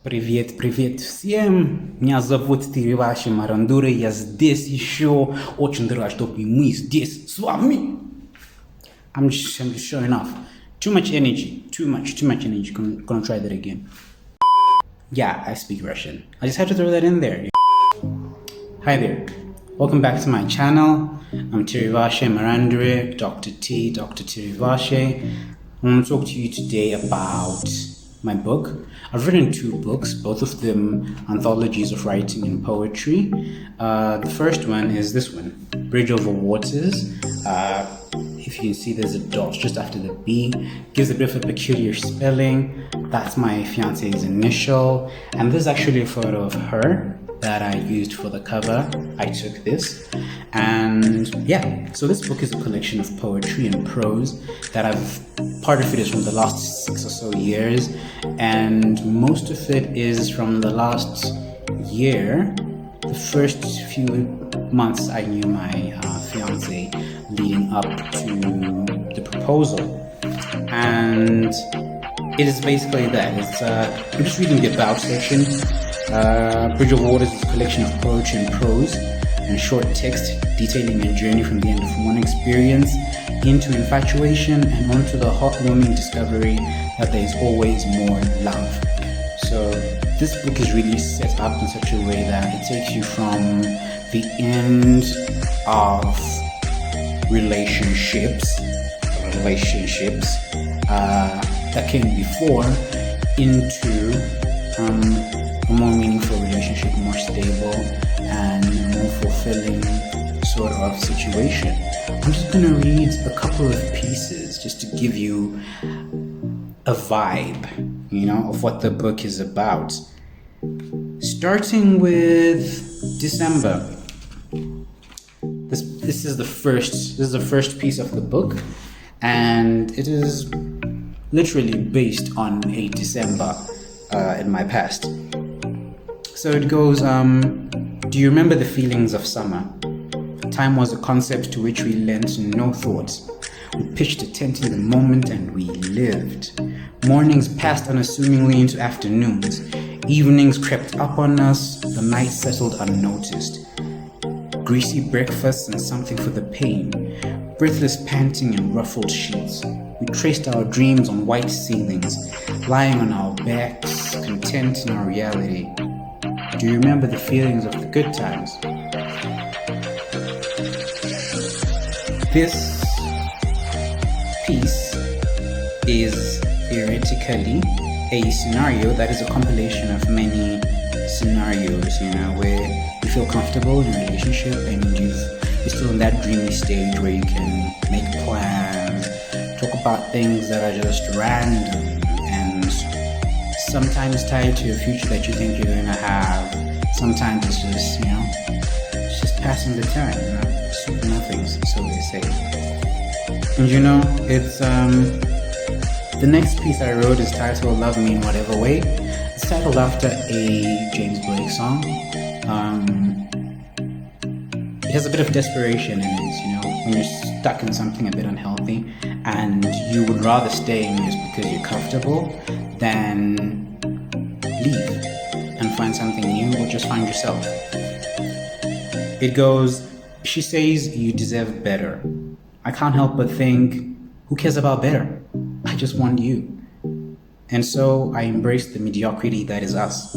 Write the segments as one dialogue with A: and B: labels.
A: Привет всем! Меня зовут Тириваши Марандура, я здесь еще. Очень рад, что мы здесь с вами. I'm just showing off. Too much energy. Too much energy. Gonna try that again. Yeah, I speak Russian. I just had to throw that in there. Hi there. Welcome back to my channel. I'm Tirivashi Marandure, Dr. T, Dr. Tirivashi. I want to talk to you today about my book. I've written 2 books, both of them anthologies of writing and poetry. The first one is this one, Bridge Over Waters. If you can see, there's a dot just after the B. Gives a bit of a peculiar spelling. That's my fiance's initial. And this is actually a photo of her that I used for the cover. I took this. And yeah, so this book is a collection of poetry and prose that part of it is from the last 6 or so years, and most of it is from the last year. The first few months I knew my fiance leading up to the proposal. And it is basically that. I'm just reading the about section. Bridge Over Waters is a collection of poetry and prose and short text detailing a journey from the end of one experience into infatuation and onto the heartwarming discovery that there is always more love. So this book is really set up in such a way that it takes you from the end of relationships that came before into a more meaningful relationship, more stable and more fulfilling sort of situation. I'm just going to read a couple of pieces just to give you a vibe, of what the book is about. Starting with December. This is the first piece of the book, and it is literally based on a December in my past. So it goes, do you remember the feelings of summer? Time was a concept to which we lent no thought. We pitched a tent in the moment and we lived. Mornings passed unassumingly into afternoons. Evenings crept up on us. The night settled unnoticed. Greasy breakfasts and something for the pain. Breathless panting and ruffled sheets. We traced our dreams on white ceilings, lying on our backs, content in our reality. Do you remember the feelings of the good times? This piece is theoretically a scenario that is a compilation of many scenarios, where you feel comfortable in a relationship and you're still in that dreamy stage where you can make plans, talk about things that are just random and sometimes tied to a future that you think you're going to have. Sometimes it's just, it's just passing the time, super nothings, so they say. And it's, the next piece I wrote is titled Love Me in Whatever Way. It's titled after a James Blake song. It has a bit of desperation in it, when you're stuck in something a bit unhealthy and you would rather stay in just because you're comfortable than leave and find something new or just find yourself. It goes, she says you deserve better. I can't help but think, who cares about better? I just want you. And so I embrace the mediocrity that is us.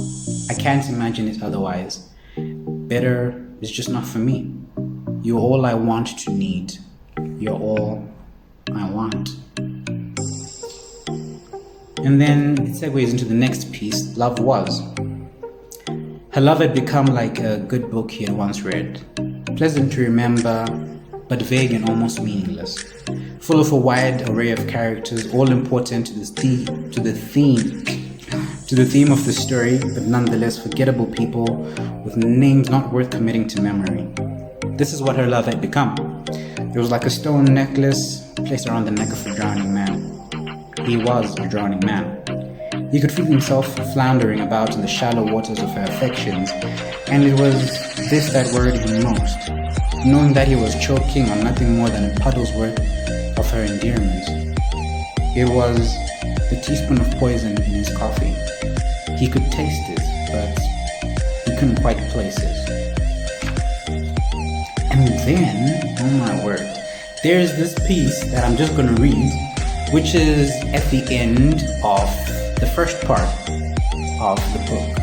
A: I can't imagine it otherwise. Better is just not for me. You're all I want to need. You're all I want. And then it segues into the next piece, Love Was. Her love had become like a good book he had once read. Pleasant to remember, but vague and almost meaningless. Full of a wide array of characters, all important to the theme of the story, but nonetheless forgettable people with names not worth committing to memory. This is what her love had become. It was like a stone necklace placed around the neck of a drowning man. He was a drowning man. He could feel himself floundering about in the shallow waters of her affections, and it was this that worried him most, knowing that he was choking on nothing more than a puddle's worth of her endearments. It was the teaspoon of poison in his coffee. He could taste it, but he couldn't quite place it. And then, oh my word, there's this piece that I'm just going to read, which is at the end of the first part of the book,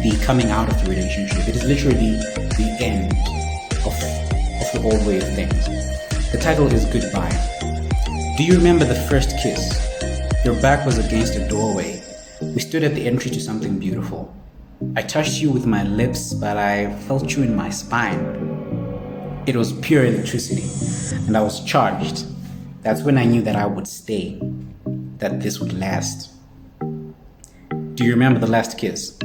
A: the coming out of the relationship. It is literally the end of the old way of things. The title is Goodbye. Do you remember the first kiss? Your back was against a doorway. We stood at the entry to something beautiful. I touched you with my lips, but I felt you in my spine. It was pure electricity, and I was charged. That's when I knew that I would stay, that this would last. Do you remember the last kiss?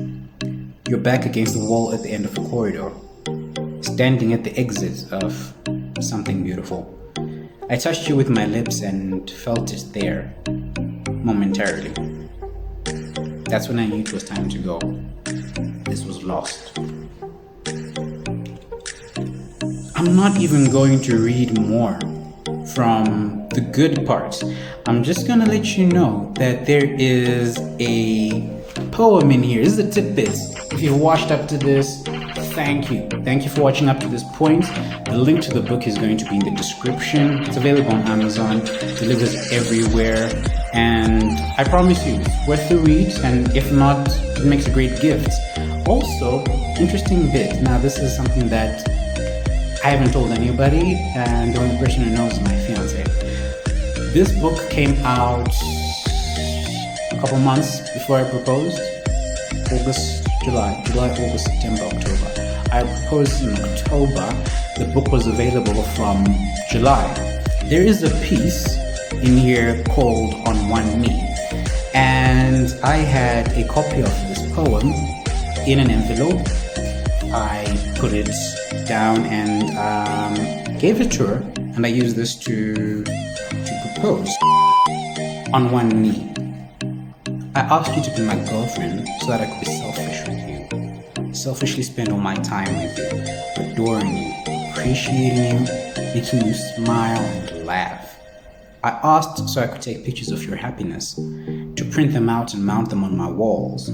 A: Your back against the wall at the end of the corridor, standing at the exit of something beautiful. I touched you with my lips and felt it there, momentarily. That's when I knew it was time to go. This was lost. I'm not even going to read more from the good parts. I'm just gonna let you know that there is a poem in here. This is a tidbit. If you've watched up to this, thank you. Thank you for watching up to this point. The link to the book is going to be in the description. It's available on Amazon, delivers everywhere, and I promise you, it's worth the read, and if not, it makes a great gift. Also, interesting bit. Now, this is something that I haven't told anybody, and the only person who knows is my fiance. This book came out a couple months before I proposed. July, August, September, October. I proposed in October. The book was available from July. There is a piece in here called On One Knee, and I had a copy of this poem in an envelope. I put it down and gave it to her, and I used this to propose. On one knee. I asked you to be my girlfriend so that I could be selfish with you. Selfishly spend all my time with you, adoring you, appreciating you, making you smile and laugh. I asked so I could take pictures of your happiness, to print them out and mount them on my walls.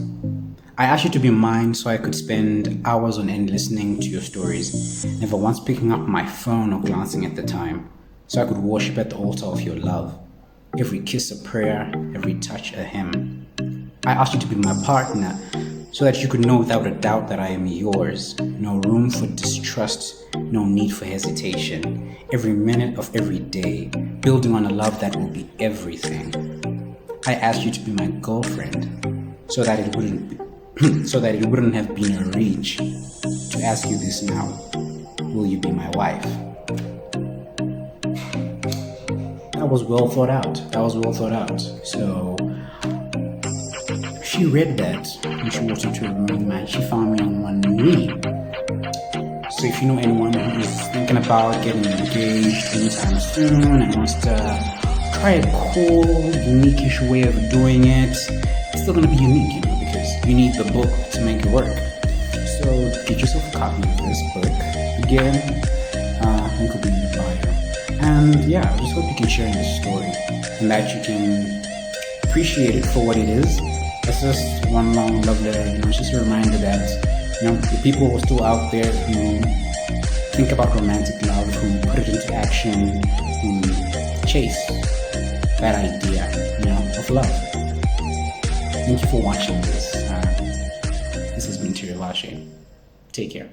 A: I asked you to be mine so I could spend hours on end listening to your stories, never once picking up my phone or glancing at the time, so I could worship at the altar of your love. Every kiss a prayer, every touch a hymn. I asked you to be my partner so that you could know without a doubt that I am yours. No room for distrust, no need for hesitation. Every minute of every day, building on a love that will be everything. I asked you to be my girlfriend so that it wouldn't have been a reach to ask you this now. Will you be my wife? That was well thought out. So she read that and she walked into a room and she found me on one knee. So if you know anyone who is thinking about getting engaged anytime soon and wants to try a cool, unique-ish way of doing it, it's still going to be unique, because you need the book to make it work. So get yourself a copy of this book. Again, link will be in the bio. And yeah, I just hope you can share in this story and that you can appreciate it for what it is. It's just one long love letter, it's just a reminder that, the people who are still out there who think about romantic love, who put it into action, who chase that idea, of love. Thank you for watching this. This has been Tirilashe. Take care.